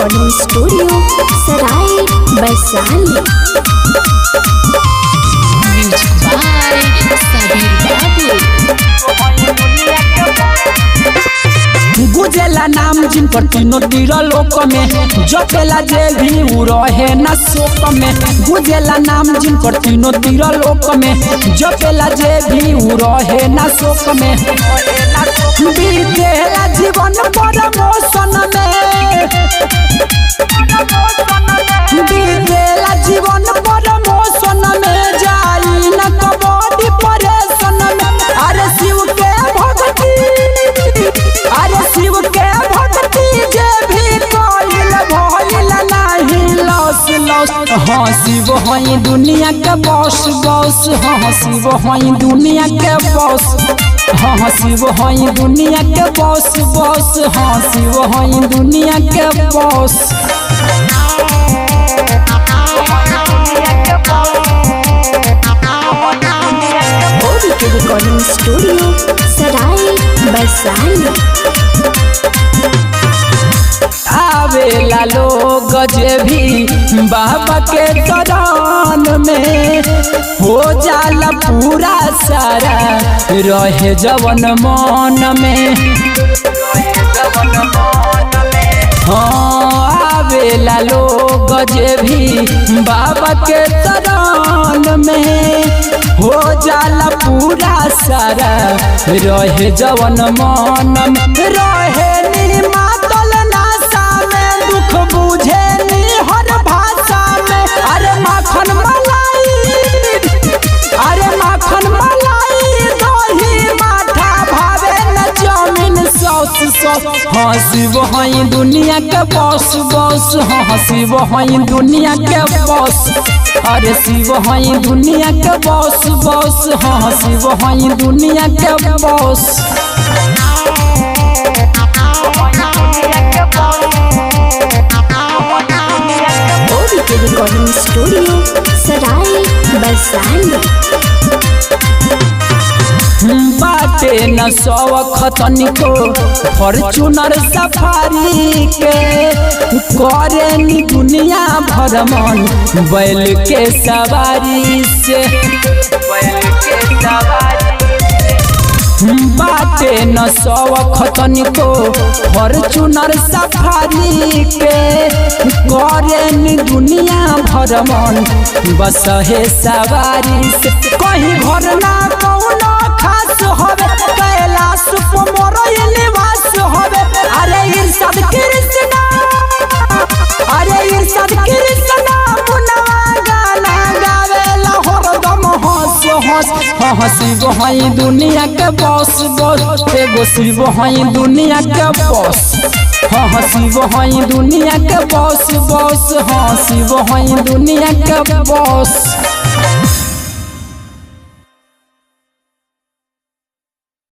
Recording studio सराय Vaishali. Music by Sabir बाबू। गुजेला नाम जिन पर तीनों तीरा लोक में, जपेला जे भी उ रहे न शोक में। गुजेला नाम जिन पर तीनों तीरा लोक में, जपेला जे भी उ रहे न शोक में। बीतेला जीवन पर मोशन में, बीतेला जीवन पर मोशन में, जाई न कबड्डी परेशान में। अरे शिव के भक्ति, अरे शिव के भक्ति जे भी कोइल भइल नाही लॉस लॉस। हाँ शिव हई दुनिया के बॉस बॉस, हाँ शिव हई दुनिया के बॉस, हाँ शिव हई दुनिया के बॉस बॉस, हाँ शिव हई दुनिया के बॉस। रिकॉर्डिंग स्टूडियो सराय वैशाली। आवेला लोग जे भी बाबा के चरण में, हो जाला पूरा सारा रहे जवन मन में। हाँ आवेला लोग जे भी बाबा के चरण में, हो जाला पूरा सारा रहे जवन मन में। रहे नी मातल नासा में, दुख बुझे नी हर भाषा में। अरे माखन मलाई, अरे माखन मलाई, दही माठा भावे न जमीन सौस सौस। हाँ शिव हई दुनिया के बॉस बॉस, हाँ शिव हई दुनिया के बॉस। अरे शिव हई दुनिया के बॉस बॉस, हाँ शिव हई दुनिया के बॉस। रिकॉर्डिंग स्टूडियो सराय वैशाली। बाटे न शौख तनिको फॉर्च्यूनर सफारी के, करे नी दुनिया भ्रमण बैल के सवारी से। बाटे न शौख तनिको फॉर्च्यूनर सफारी के, करे नी दुनिया भ्रमण बस है सवारी से। कहीं घर ना कौनो खास होवे, कैलाश मोर निवास होवे। अरे इरशाद कृष्णा, अरे इरशाद कृष्णा मुनवा गाना गावेला हरदम हंस हंस। हाँ शिव हई दुनिया के बॉस बॉस, एगो शिव हई दुनिया के बॉस। हाँ शिव हई दुनिया के बॉस बॉस, हाँ शिव हई दुनिया के बॉस।